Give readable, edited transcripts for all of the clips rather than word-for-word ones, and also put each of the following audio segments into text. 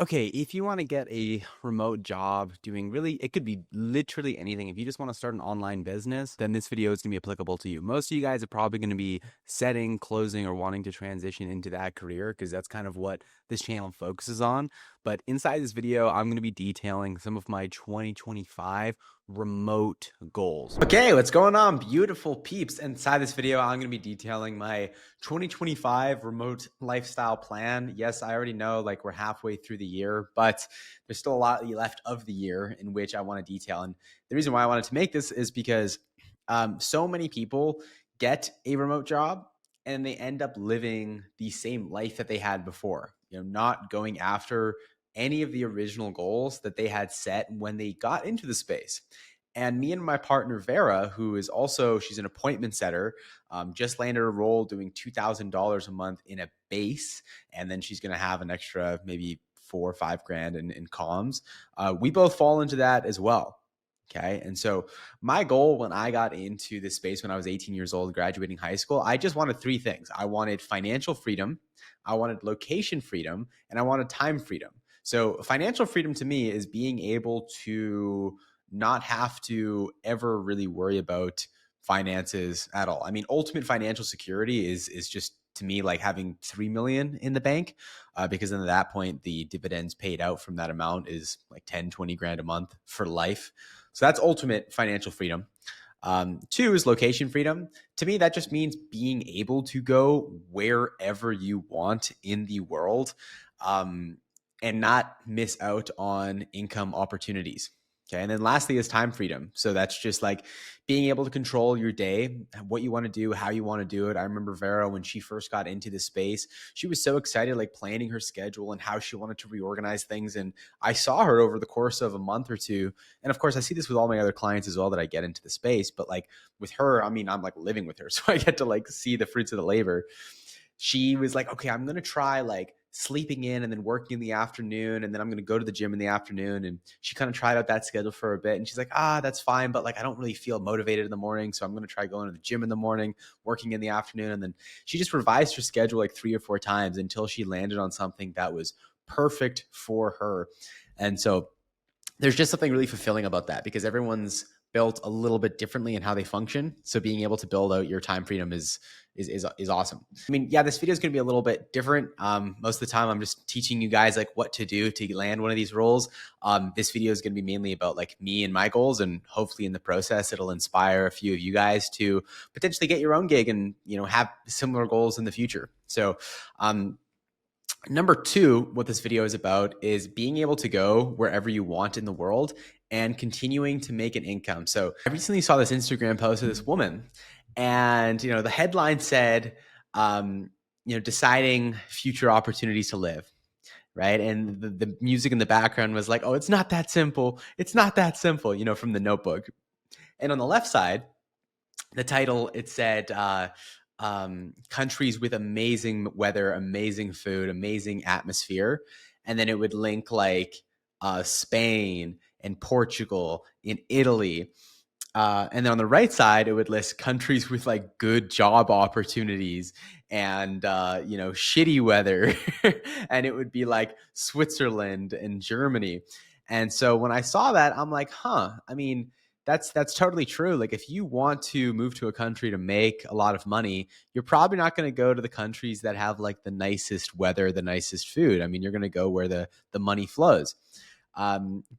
Okay, if you want to get a remote job doing really, it could be literally anything. If you just want to start an online business, then this video is going to be applicable to you. Most of you guys are probably going to be setting, closing, or wanting to transition into that career because that's kind of what this channel focuses on. But inside this video, I'm going to be detailing some of my 2025 remote goals. Okay, what's going on, beautiful peeps? Inside this video, I'm going to be detailing my 2025 remote lifestyle plan. Yes, I already know like we're halfway through the year, but there's still a lot left of the year in which I want to detail. And the reason why I wanted to make this is because so many people get a remote job and they end up living the same life that they had before, not going after any of the original goals that they had set when they got into the space. And me and my partner Vera, who is also she's an appointment setter, just landed a role doing $2,000 a month in a base, and then she's going to have an extra maybe 4 or 5 grand in comms. We both fall into that as well. Okay. And so my goal when I got into this space when I was 18 years old, graduating high school, I just wanted three things. I wanted financial freedom, I wanted location freedom, and I wanted time freedom. So financial freedom to me is being able to not have to ever really worry about finances at all. I mean, ultimate financial security is just to me like having 3 million in the bank, because then at that point the dividends paid out from that amount is like 10, 20 grand a month for life. So that's ultimate financial freedom. Two is location freedom. To me, that just means being able to go wherever you want in the world, and not miss out on income opportunities. Okay. And then lastly is time freedom. So that's just like being able to control your day, what you want to do, how you want to do it. I remember Vera, when she first got into this space, she was so excited, like planning her schedule and how she wanted to reorganize things. And I saw her over the course of a month or two. And of course, I see this with all my other clients as well that I get into the space. But like with her, I mean, I'm like living with her. So I get to like see the fruits of the labor. She was like, okay, I'm going to try like sleeping in and then working in the afternoon. And then I'm going to go to the gym in the afternoon. And she kind of tried out that schedule for a bit. And she's like, that's fine. But like, I don't really feel motivated in the morning. So I'm going to try going to the gym in the morning, working in the afternoon. And then she just revised her schedule like 3 or 4 times until she landed on something that was perfect for her. And so there's just something really fulfilling about that because everyone's built a little bit differently in how they function. So being able to build out your time freedom is awesome. I mean, yeah, this video is going to be a little bit different. Most of the time, I'm just teaching you guys like what to do to land one of these roles. This video is going to be mainly about like me and my goals, and hopefully in the process, it'll inspire a few of you guys to potentially get your own gig and have similar goals in the future. So number two, what this video is about is being able to go wherever you want in the world and continuing to make an income. So I recently saw this Instagram post of this woman, and the headline said, deciding future opportunities to live. Right. And the music in the background was like, oh, it's not that simple. It's not that simple, from the Notebook. And on the left side, the title, it said, countries with amazing weather, amazing food, amazing atmosphere. And then it would link like Spain and Portugal and Italy. And then on the right side, it would list countries with like good job opportunities and, shitty weather. And it would be like Switzerland and Germany. And so when I saw that, I'm like, I mean, that's totally true. Like if you want to move to a country to make a lot of money, you're probably not going to go to the countries that have like the nicest weather, the nicest food. I mean, you're going to go where the money flows.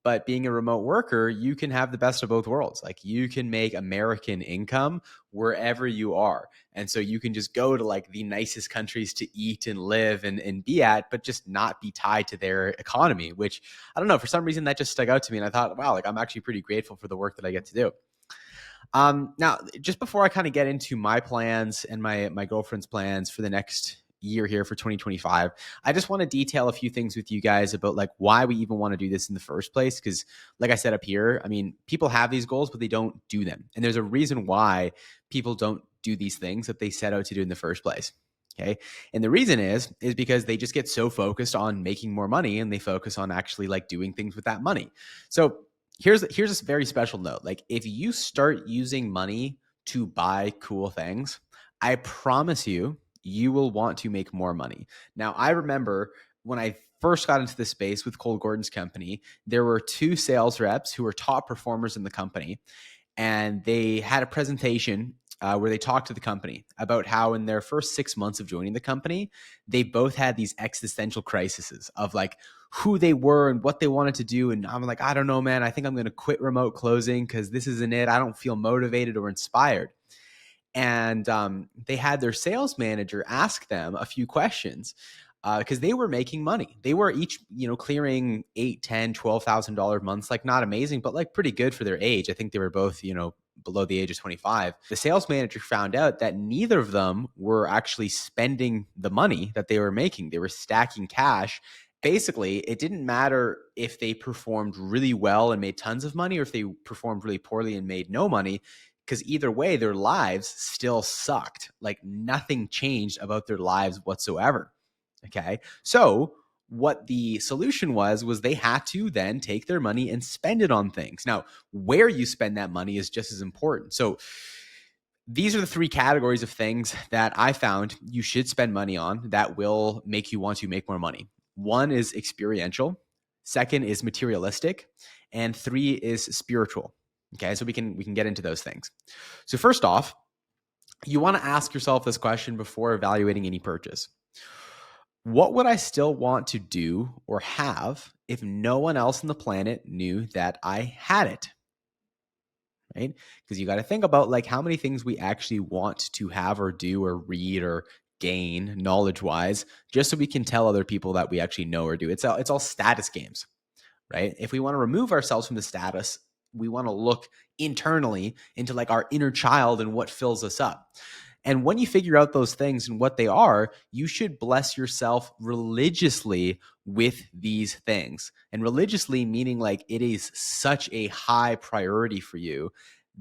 But being a remote worker, you can have the best of both worlds. Like you can make American income wherever you are. And so you can just go to like the nicest countries to eat and live and be at, but just not be tied to their economy, which I don't know, for some reason that just stuck out to me. And I thought, wow, like I'm actually pretty grateful for the work that I get to do. Now, just before I kind of get into my plans and my girlfriend's plans for the next year here for 2025, I just want to detail a few things with you guys about like why we even want to do this in the first place. Because like I said up here, I mean, people have these goals, but they don't do them. And there's a reason why people don't do these things that they set out to do in the first place. Okay. And the reason is because they just get so focused on making more money and they focus on actually like doing things with that money. So here's a very special note. Like if you start using money to buy cool things, I promise you, you will want to make more money. Now, I remember when I first got into the space with Cole Gordon's company, there were two sales reps who were top performers in the company, and they had a presentation where they talked to the company about how in their first 6 months of joining the company, they both had these existential crises of like who they were and what they wanted to do. And I'm like, I don't know, man. I think I'm going to quit remote closing because this isn't it. I don't feel motivated or inspired. And they had their sales manager ask them a few questions because they were making money. They were each, clearing $8, $10, $12,000 months, like not amazing, but like pretty good for their age. I think they were both, below the age of 25. The sales manager found out that neither of them were actually spending the money that they were making. They were stacking cash. Basically, it didn't matter if they performed really well and made tons of money or if they performed really poorly and made no money, because either way, their lives still sucked. Like nothing changed about their lives whatsoever. Okay. So what the solution was they had to then take their money and spend it on things. Now, where you spend that money is just as important. So these are the three categories of things that I found you should spend money on that will make you want to make more money. One is experiential. Second is materialistic. And three is spiritual. Okay, so we can get into those things. So first off, you want to ask yourself this question before evaluating any purchase. What would I still want to do or have if no one else on the planet knew that I had it? Right? Because you got to think about like how many things we actually want to have or do or read or gain knowledge-wise, just so we can tell other people that we actually know or do. It's all status games, right? If we want to remove ourselves from the status, we want to look internally into like our inner child and what fills us up. And when you figure out those things and what they are, you should bless yourself religiously with these things. And religiously meaning like it is such a high priority for you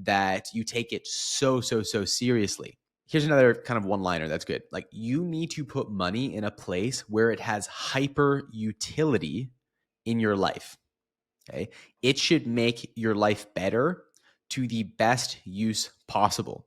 that you take it so seriously. Here's another kind of one-liner that's good. Like you need to put money in a place where it has hyper utility in your life. Okay. It should make your life better to the best use possible.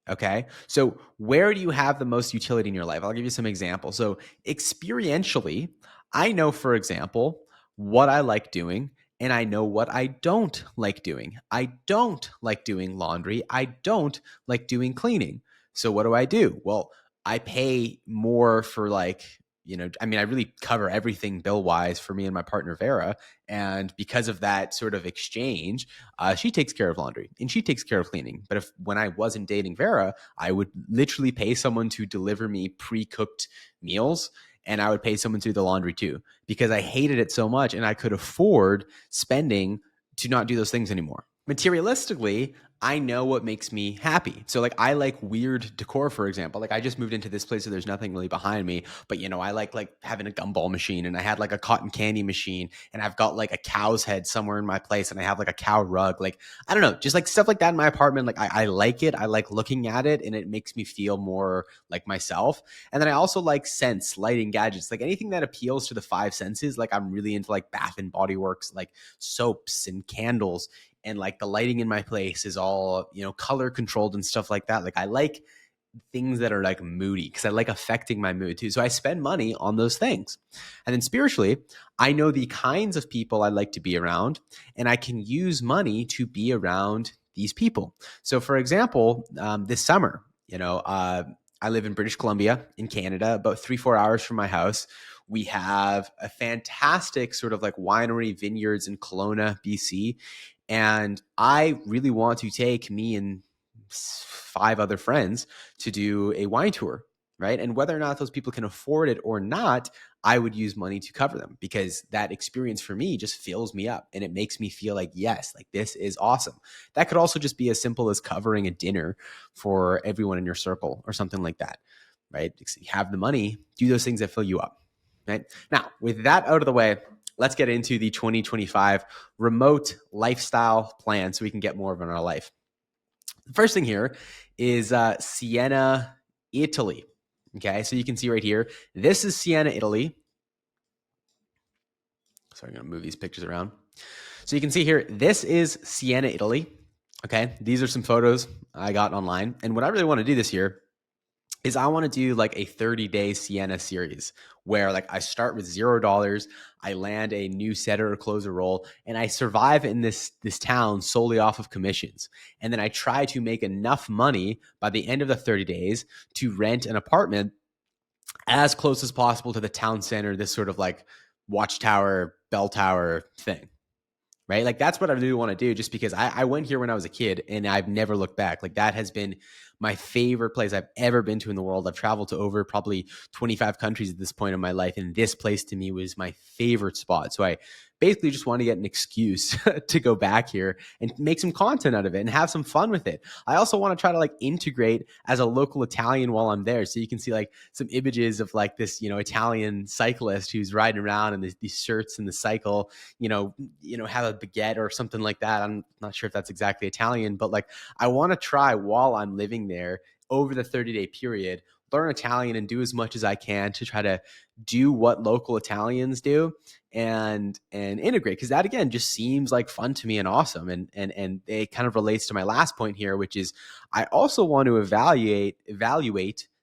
Okay. So where do you have the most utility in your life? I'll give you some examples. So experientially, I know, for example, what I like doing and I know what I don't like doing. I don't like doing laundry. I don't like doing cleaning. So what do? Well, I pay more for like, I really cover everything bill wise for me and my partner, Vera. And because of that sort of exchange, she takes care of laundry and she takes care of cleaning. But when I wasn't dating Vera, I would literally pay someone to deliver me pre-cooked meals, and I would pay someone to do the laundry too, because I hated it so much and I could afford spending to not do those things anymore. Materialistically, I know what makes me happy. So like I like weird decor, for example. Like I just moved into this place, so there's nothing really behind me. But I like having a gumball machine, and I had like a cotton candy machine, and I've got like a cow's head somewhere in my place, and I have like a cow rug. Like I don't know, just like stuff like that in my apartment. Like I like it. I like looking at it, and it makes me feel more like myself. And then I also like scents, lighting, gadgets, like anything that appeals to the five senses. Like I'm really into like Bath and Body Works, like soaps and candles. And like the lighting in my place is all, color controlled and stuff like that. Like I like things that are like moody because I like affecting my mood too. So I spend money on those things. And then spiritually, I know the kinds of people I like to be around, and I can use money to be around these people. So for example, this summer, I live in British Columbia in Canada, about 3-4 hours from my house. We have a fantastic sort of like winery vineyards in Kelowna, BC. And I really want to take me and 5 other friends to do a wine tour, right? And whether or not those people can afford it or not, I would use money to cover them, because that experience for me just fills me up and it makes me feel like, yes, like this is awesome. That could also just be as simple as covering a dinner for everyone in your circle or something like that, right? You have the money, do those things that fill you up, right? Now, with that out of the way, let's get into the 2025 remote lifestyle plan so we can get more of it in our life. The first thing here is Sienna, Italy. Okay, so you can see right here, this is Sienna, Italy. Sorry, I'm going to move these pictures around. So you can see here, this is Sienna, Italy. Okay, these are some photos I got online. And what I really want to do this year is I want to do like a 30-day Sienna series where like I start with $0, I land a new setter or closer role, and I survive in this town solely off of commissions. And then I try to make enough money by the end of the 30 days to rent an apartment as close as possible to the town center, this sort of like watchtower, bell tower thing, right? Like that's what I really want to do, just because I went here when I was a kid and I've never looked back. Like that has been my favorite place I've ever been to in the world. I've traveled to over probably 25 countries at this point in my life, and this place to me was my favorite spot. So I basically just want to get an excuse to go back here and make some content out of it and have some fun with it. I also want to try to like integrate as a local Italian while I'm there. So you can see like some images of like this, Italian cyclist who's riding around in these shirts and the cycle, have a baguette or something like that. I'm not sure if that's exactly Italian, but like I want to try while I'm living there over the 30-day period, learn Italian and do as much as I can to try to do what local Italians do and integrate, because that again just seems like fun to me and awesome, and it kind of relates to my last point here, which is I also want to evaluate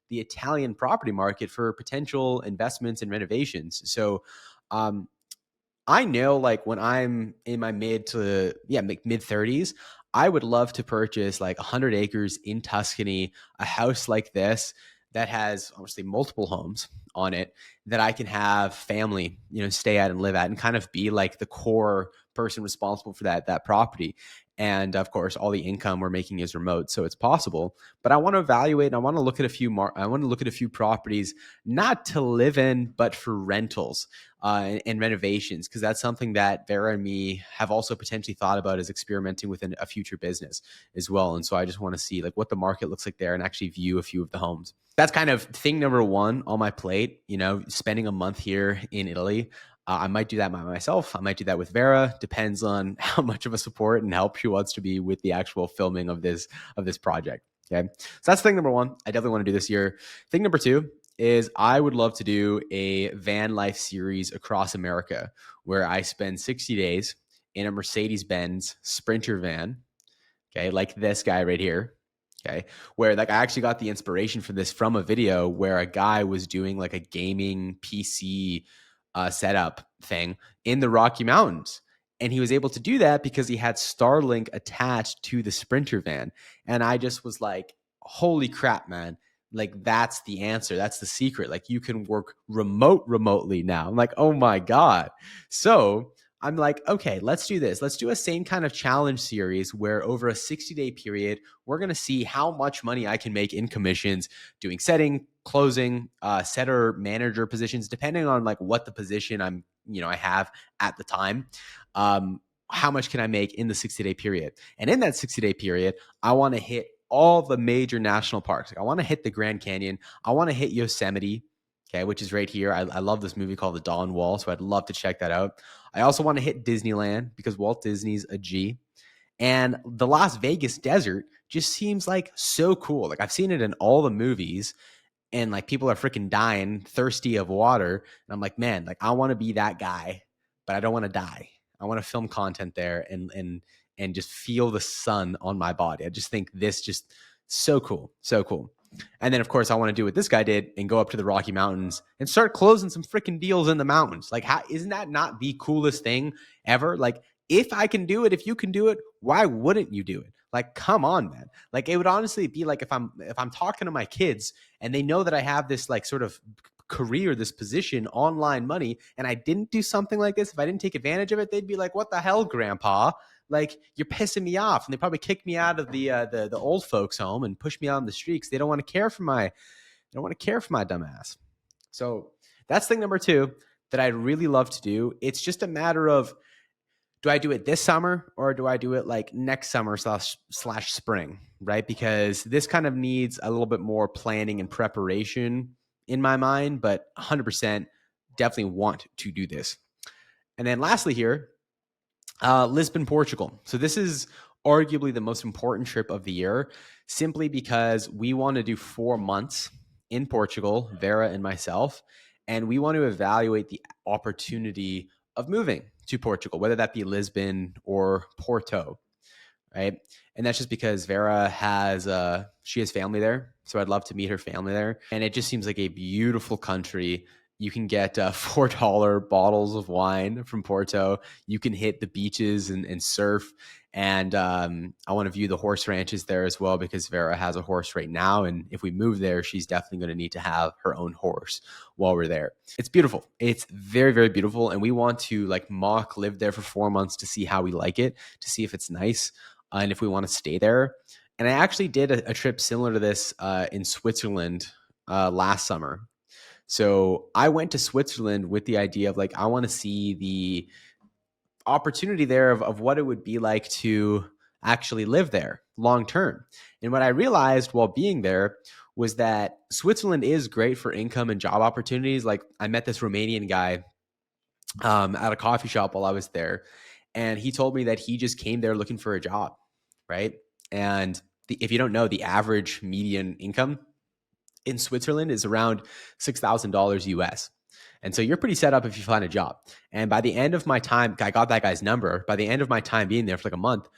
the Italian property market for potential investments and renovations. So I know like when I'm in my mid 30s, I would love to purchase like 100 acres in Tuscany, a house like this that has obviously multiple homes on it that I can have family, stay at and live at and kind of be like the core person responsible for that property. And of course, all the income we're making is remote, so it's possible. But I want to evaluate and I want to look at a few properties, not to live in, but for rentals and renovations, because that's something that Vera and me have also potentially thought about as experimenting with a future business as well. And so I just want to see like what the market looks like there and actually view a few of the homes. That's kind of thing number one on my plate, spending a month here in Italy. I might do that by myself. I might do that with Vera. Depends on how much of a support and help she wants to be with the actual filming of this project. Okay, so that's thing number one. I definitely want to do this year. Thing number two is I would love to do a van life series across America where I spend 60 days in a Mercedes-Benz Sprinter van. Okay, like this guy right here. Okay, where like I actually got the inspiration for this from a video where a guy was doing like a gaming PC setup thing in the Rocky Mountains. And he was able to do that because he had Starlink attached to the Sprinter van. And I just was like, holy crap, man. Like that's the answer. That's the secret. Like you can work remotely now. I'm like, oh my God. So I'm like, okay, let's do this. Let's do a same kind of challenge series where over a 60-day period, we're going to see how much money I can make in commissions doing setting, closing, setter, manager positions, depending on like what the position I have at the time. How much can I make in the 60-day period? And in that 60-day period, I want to hit all the major national parks. Like I want to hit the Grand Canyon. I want to hit Yosemite, okay, which is right here. I love this movie called The Dawn Wall, so I'd love to check that out. I also want to hit Disneyland because Walt Disney's a G. And the Las Vegas desert just seems like so cool. Like I've seen it in all the movies and like people are freaking dying, thirsty of water. And I'm like, man, like I want to be that guy, but I don't want to die. I want to film content there and just feel the sun on my body. I just think this just so cool, so cool. And then of course I want to do what this guy did and go up to the Rocky Mountains and start closing some freaking deals in the mountains. Like how isn't that not the coolest thing ever? Like if I can do it, if you can do it, why wouldn't you do it? Like come on, man. Like it would honestly be like if I'm talking to my kids and they know that I have this like sort of career, this position, online money, and I didn't do something like this, if I didn't take advantage of it, they'd be like, what the hell, grandpa? Like you're pissing me off. And they probably kick me out of the old folks home and push me out on the streets. They don't want to care for my dumb ass. So that's thing number two that I'd really love to do. It's just a matter of, do I do it this summer or do I do it like next summer slash spring, right? Because this kind of needs a little bit more planning and preparation in my mind, but 100% definitely want to do this. And then lastly here, Lisbon, Portugal. So this is arguably the most important trip of the year simply because we want to do 4 months in Portugal, Vera and myself, and we want to evaluate the opportunity of moving to Portugal, whether that be Lisbon or Porto. right? And that's just because Vera has she has family there, so I'd love to meet her family there. And it just seems like a beautiful country. You can get $4 bottles of wine from Porto. You can hit the beaches and surf. And I want to view the horse ranches there as well, because Vera has a horse right now. And if we move there, she's definitely going to need to have her own horse while we're there. It's beautiful. It's very, very beautiful. And we want to like mock live there for 4 months to see how we like it, to see if it's nice, and if we want to stay there. And I actually did a trip similar to this in Switzerland last summer. So I went to Switzerland with the idea of like, I want to see the opportunity there of what it would be like to actually live there long term. And what I realized while being there was that Switzerland is great for income and job opportunities. Like I met this Romanian guy at a coffee shop while I was there, and he told me that he just came there looking for a job, right? And if you don't know, the average median income in Switzerland is around $6,000 US. And so you're pretty set up if you find a job. And by the end of my time, I got that guy's number. By the end of my time being there for like a month,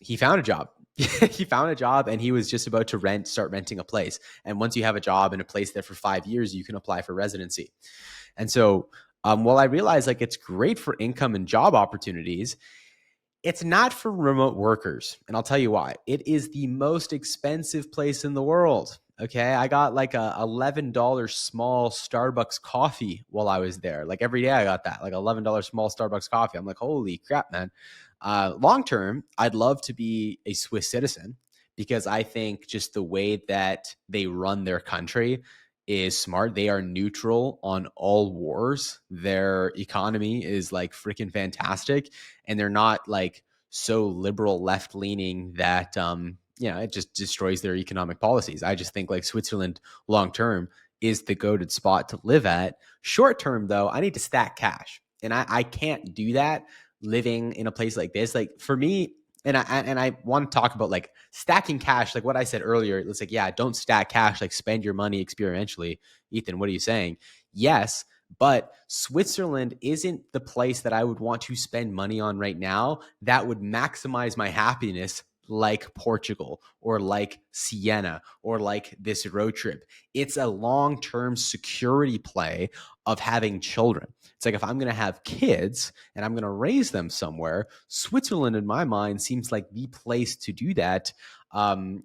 he found a job. He found a job, and he was just about to start renting a place. And once you have a job and a place there for 5 years, you can apply for residency. And so while I realize like it's great for income and job opportunities, it's not for remote workers. And I'll tell you why. It is the most expensive place in the world. Okay. I got like a $11 small Starbucks coffee while I was there. Like every day I got that, like $11 small Starbucks coffee. I'm like, holy crap, man. Long term, I'd love to be a Swiss citizen, because I think just the way that they run their country is smart. They are neutral on all wars. Their economy is like freaking fantastic, and they're not like so liberal left leaning that it just destroys their economic policies. I just think like Switzerland long term is the goated spot to live at. Short term though, I need to stack cash, and I can't do that living in a place like this. Like for me, and I want to talk about like stacking cash, like what I said earlier. It's like, yeah, don't stack cash, like spend your money experientially. Ethan, what are you saying? Yes, but Switzerland isn't the place that I would want to spend money on right now that would maximize my happiness like Portugal or like Sienna or like this road trip. It's a long-term security play of having children. It's like if I'm going to have kids and I'm going to raise them somewhere, Switzerland in my mind seems like the place to do that.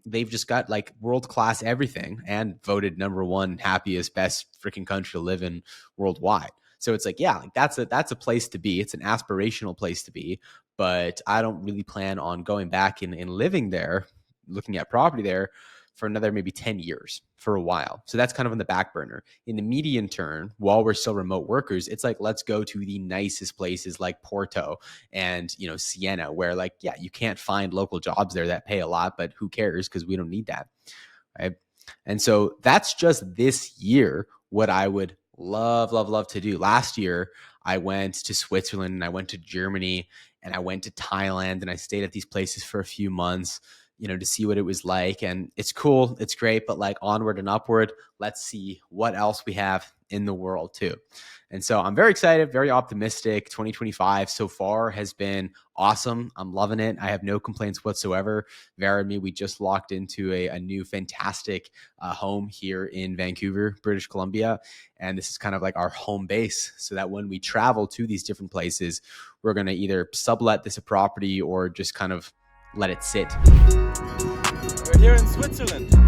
They've just got like world-class everything and voted #1 happiest, best freaking country to live in worldwide. So it's like, yeah, like that's a place to be. It's an aspirational place to be, but I don't really plan on going back and living there, looking at property there for another maybe 10 years for a while. So that's kind of on the back burner. In the medium term, while we're still remote workers, it's like, let's go to the nicest places like Porto and, Sienna, where like, yeah, you can't find local jobs there that pay a lot, but who cares? Because we don't need that. Right. And so that's just this year what I would love, love, love to do. Last year, I went to Switzerland and I went to Germany and I went to Thailand and I stayed at these places for a few months, to see what it was like. And it's cool. It's great. But like onward and upward, let's see what else we have in the world too. And so I'm very excited, very optimistic. 2025 so far has been awesome. I'm loving it. I have no complaints whatsoever. Vera and me, we just locked into a new fantastic home here in Vancouver, British Columbia. And this is kind of like our home base, so that when we travel to these different places, we're going to either sublet this property or just kind of let it sit. We're here in Switzerland.